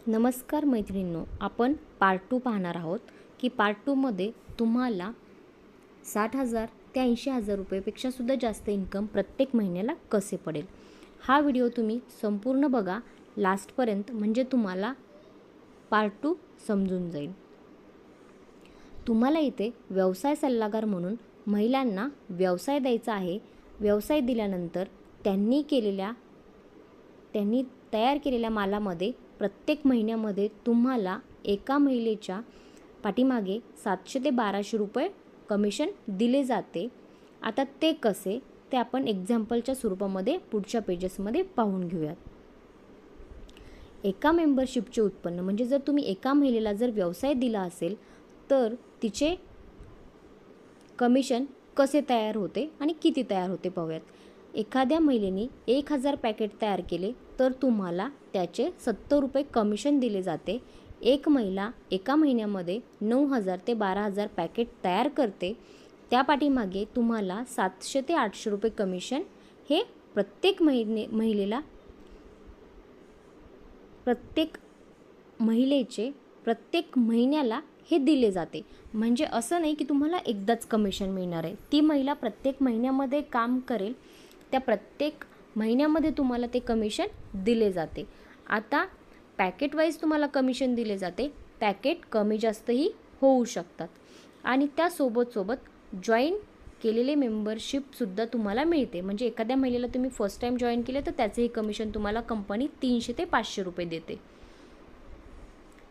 नमस्कार मैत्रिणींनो, आपण पार्ट 2 पाहणार आहोत की पार्ट 2मध्ये तुम्हाला 60,000 ते 80,000 रुपयेपेक्षा सुद्धा जास्त इन्कम प्रत्येक महिन्याला कसे पडेल. हा व्हिडिओ तुम्ही संपूर्ण बघा लास्टपर्यंत, म्हणजे तुम्हाला पार्ट 2 समजून जाईल. तुम्हाला इथे व्यवसाय सल्लागार म्हणून महिलांना व्यवसाय द्यायचा आहे. व्यवसाय दिल्यानंतर त्यांनी तयार केलेल्या मालामध्ये प्रत्येक महिन्यामध्ये तुम्हाला एका महिलेच्या पाठीमागे 700 ते 1200 रुपये कमिशन दिले जाते. आता ते कसे ते आपण एक्झाम्पलच्या स्वरूपामध्ये पुढच्या पेजेसमध्ये पाहून घेऊयात. एका मेंबरशिपचे उत्पन्न म्हणजे जर तुम्ही एका महिलेला जर व्यवसाय दिला असेल तर तिचे कमिशन कसे तयार होते आणि किती तयार होते पाहूयात. एखाद्या महिलेने 1000 पॅकेट तयार केले तर तुम्हाला त्याचे 70 रुपये कमिशन दिले जाते. एक महिला एका महिन्यामध्ये 9000 ते 12000 पॅकेट तयार करते. त्या पाठीमागे तुम्हाला 700 ते 800 रुपये कमिशन हे प्रत्येक महिलेचे प्रत्येक महिन्याला हे दिले जाते. म्हणजे असं नाही की तुम्हाला एकदाच कमिशन मिळणार आहे. ती महिला प्रत्येक महिन्यामध्ये काम करेल, त्या प्रत्येक महिन्यामध्ये तुम्हाला ते कमिशन दिले जाते. आता पॅकेट वाईज तुम्हाला कमिशन दिले जाते. पॅकेट कमी जास्तही होऊ शकतात आणि त्यासोबत जॉईन केलेले मेंबरशिपसुद्धा तुम्हाला मिळते. म्हणजे एखाद्या महिलेला तुम्ही फर्स्ट टाईम जॉईन केले तर त्याचंही कमिशन तुम्हाला कंपनी 300 ते 500 रुपये देते.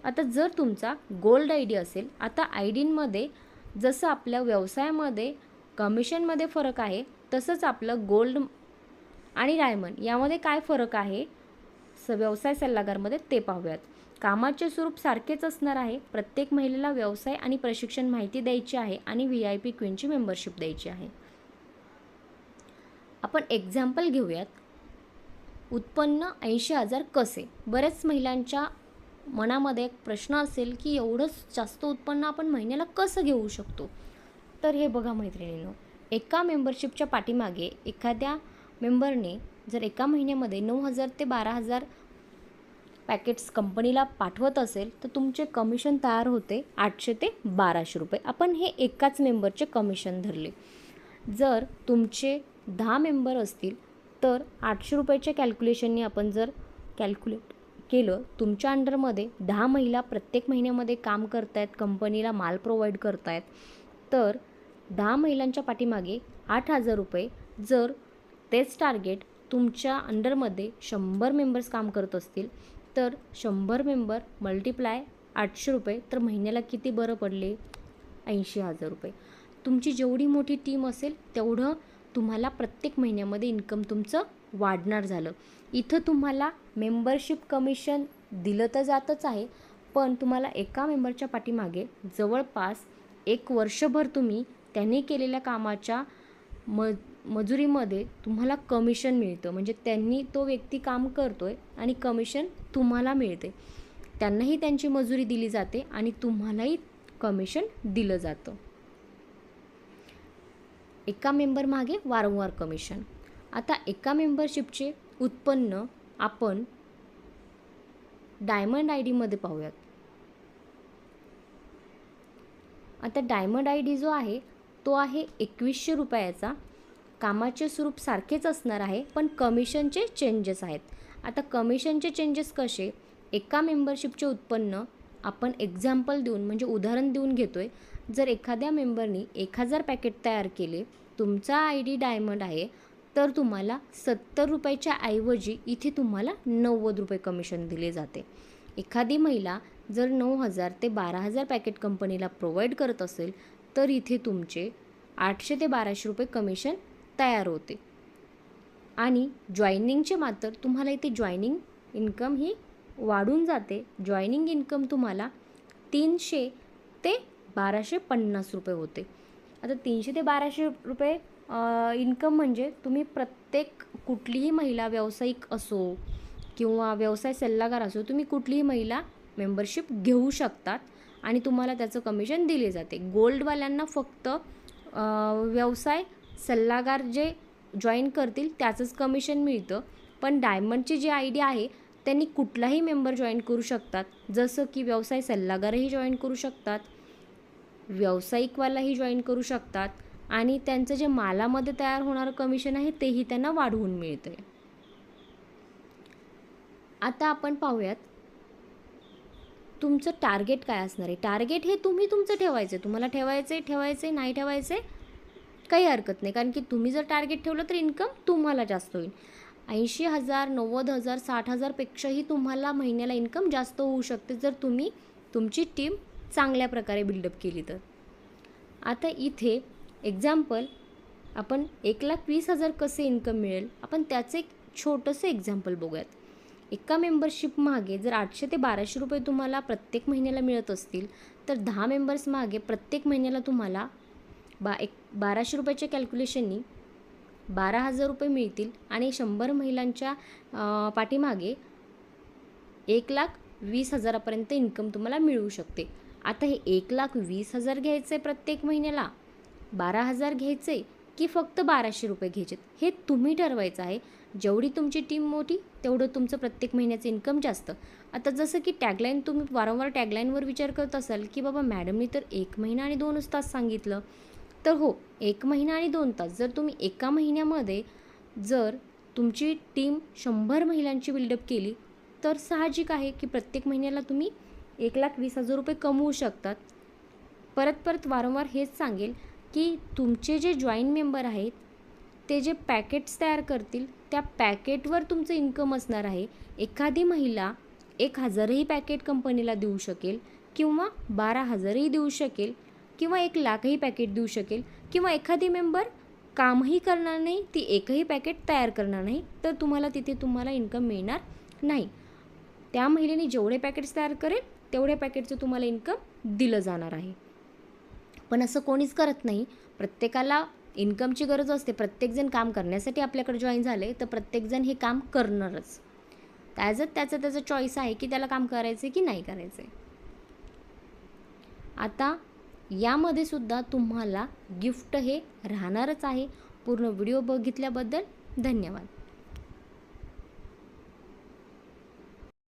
आता जर तुमचा गोल्ड आय डी असेल, आता आय डींमध्ये जसं आपल्या व्यवसायामध्ये कमिशनमध्ये फरक आहे तसंच आपलं गोल्ड आणि डायमंड यामध्ये काय फरक आहे व्यवसाय सल्लागारमध्ये ते पाहूयात. कामाचे स्वरूप सारखेच असणार आहे. प्रत्येक महिलेला व्यवसाय आणि प्रशिक्षण माहिती द्यायची आहे आणि VIP क्वीनची मेंबरशिप द्यायची आहे. आपण एक्झाम्पल घेऊयात. उत्पन्न 80,000 कसे. बऱ्याच महिलांच्या मनामध्ये एक प्रश्न असेल की एवढंच जास्त उत्पन्न आपण महिन्याला कसं घेऊ शकतो. तर हे बघा मैत्रिणींनो, एका मेंबरशिपच्या पाठीमागे एखाद्या मेंबरने जर एका महिन्यामध्ये 9000 ते 12000 पॅकेट्स कंपनीला पाठवत असेल तर तुमचे कमिशन तयार होते 800 ते 1200 रुपये. आपण हे एकाच मेंबरचे कमिशन धरले. जर तुमचे 10 मेंबर असतील तर 800 रुपयाच्या कॅल्क्युलेशनने आपण जर कॅल्क्युलेट केलं, तुमच्या अंडरमध्ये 10 महिला प्रत्येक महिन्यामध्ये काम करत आहेत, कंपनीला माल प्रोव्हाइड करत आहेत, तर 10 महिलांच्या पाठीमागे 8000 रुपये. जर तेच टार्गेट तुमच्या अंडरमध्ये 100 मेंबर्स काम करत असतील तर 100 मेंबर मल्टिप्लाय 800 रुपये, तर महिन्याला किती बरं पडले? 80,000 रुपये. तुमची जेवढी मोठी टीम असेल तेवढं तुम्हाला प्रत्येक महिन्यामध्ये इन्कम तुमचं वाढणार झालं. इथं तुम्हाला मेंबरशिप कमिशन दिलं तर जातच आहे, पण तुम्हाला एका मेंबरच्या पाठीमागे जवळपास 1 वर्षभर तुम्ही त्यांनी केलेल्या कामाच्या मजुरीमध्ये तुम्हाला कमिशन मिळतं. म्हणजे तो व्यक्ती काम करतोय आणि कमिशन तुम्हाला मिळते. त्यांनाही त्यांची मजुरी दिली जाते आणि तुम्हालाही कमिशन दिलं जातं. एका मेंबर मागे वारंवार कमिशन. आता एका मेंबरशिपचे उत्पन्न आपण डायमंड आय डीमध्ये पाहूयात. आता डायमंड आय डी जो आहे तो आहे 2100 रुपयाचा. कामाचे स्वरूप सारखेच असणार आहे, पण कमिशनचे चेंजेस आहेत. आता कमिशनचे चेंजेस कसे? एका मेंबरशिपचे उत्पन्न आपण एक्झाम्पल देऊन म्हणजे उदाहरण देऊन घेतोय. जर एखाद्या मेंबरनी 1000 पॅकेट तयार केले, तुमचा आय डी डायमंड आहे, तर तुम्हाला 70 रुपयाच्या ऐवजी इथे तुम्हाला 90 रुपये कमिशन दिले जाते. एखादी महिला जर 9000 ते 12000 पॅकेट कंपनीला प्रोव्हाइड करत असेल तर इथे तुमचे 800 ते 1200 रुपये कमिशन तयार होते. आणि जॉईनिंगचे मात्र तुम्हाला इथे जॉईनिंग इन्कम ही वाढून जाते. जॉईनिंग इन्कम तुम्हाला 300 ते 1250 रुपये होते. आता 300 ते 1200 रुपये इन्कम म्हणजे तुम्ही प्रत्येक कुठलीही महिला व्यावसायिक असो किंवा व्यवसाय सल्लागार असो, तुम्ही कुठलीही महिला मेंबरशिप घेऊ शकतात आणि तुम्हाला त्याचं कमिशन दिले जाते. गोल्डवाल्यांना फक्त व्यवसाय सल्लागार जे जॉईन करतील त्याचंच कमिशन मिळतं, पण डायमंडची जी आय डी आहे त्यांनी कुठलाही मेंबर जॉईन करू शकतात, जसं की व्यवसाय सल्लागारही जॉईन करू शकतात, व्यावसायिकवालाही जॉईन करू शकतात आणि त्यांचं जे मालामध्ये तयार होणारं कमिशन आहे तेही त्यांना वाढवून मिळतं. आता आपण पाहूयात तुमचं टार्गेट काय असणार आहे. टार्गेट हे तुम्ही तुमचं ठेवायचं, तुम्हाला ठेवायचे नाही ठेवायचे काही हरकत नाही, कारण की तुम्ही जर टार्गेट ठेवलं तर इन्कम तुम्हाला जास्त होईल. 80,000 90,000 60,000पेक्षाही तुम्हाला महिन्याला इन्कम जास्त होऊ शकते जर तुम्ही तुमची टीम चांगल्या प्रकारे बिल्डअप केली तर. आता इथे एक्झाम्पल आपण 1,20,000 कसे इन्कम मिळेल आपण त्याचं एक छोटंसं एक्झाम्पल बघूयात. एका मेंबरशिप मागे जर 800 ते 1200 रुपये तुम्हाला प्रत्येक महिन्याला मिळत असतील तर 10 मेंबर्स मागे प्रत्येक महिन्याला तुम्हाला 1200 रुपयाच्या कॅल्क्युलेशननी 12,000 रुपये मिळतील आणि 100 महिलांच्या पाठीमागे 1,20,000पर्यंत इन्कम तुम्हाला मिळू शकते. आता हे 1,20,000 घ्यायचे प्रत्येक महिन्याला, 12,000 घ्यायचे की फक्त 1200 रुपये घ्यायचे हे तुम्ही ठरवायचं आहे. जेवढी तुमची टीम मोठी तेवढं तुमचं प्रत्येक महिन्याचं इन्कम जास्त. आता जसं की टॅगलाईन तुम्ही वारंवार टॅगलाईनवर विचार करत असाल की बाबा मॅडमनी तर 1 महिना आणि 2 तास सांगितलं. तर हो, 1 महिना आणि 2 तास जर तुम्ही एका महिन्यामध्ये जर तुमची टीम 100 महिलांची बिल्डअप केली तर साहजिक आहे की प्रत्येक महिन्याला तुम्ही 1,20,000 रुपये कमवू शकतात. परत वारंवार हेच सांगेल की तुमचे जे जॉईन मेंबर आहेत ते जे पॅकेट्स तयार करतील त्या पॅकेटवर तुमचं इन्कम असणार आहे. एखादी महिला 1,000ही पॅकेट कंपनीला देऊ शकेल किंवा 12,000ही देऊ शकेल किंवा 1,00,000ही पॅकेट देऊ शकेल किंवा एखादी मेंबर कामही करणार नाही, ती एकही पॅकेट तयार करणार नाही तर तुम्हाला इन्कम मिळणार नाही. त्या महिलेने जेवढे पॅकेट्स तयार करेल तेवढ्या पॅकेटचं तुम्हाला इन्कम दिलं जाणार आहे. पण असं कोणीच करत नाही. प्रत्येकाला इन्कमची गरज असते. प्रत्येकजण काम करण्यासाठी आपल्याकडे जॉईन झाले तर प्रत्येकजण हे काम करणारच. त्याचं चॉईस आहे की त्याला काम करायचं की नाही करायचं. आता यामध्ये सुद्धा तुम्हाला गिफ्ट हे राहणारच आहे. पूर्ण व्हिडिओ बघितल्याबद्दल धन्यवाद.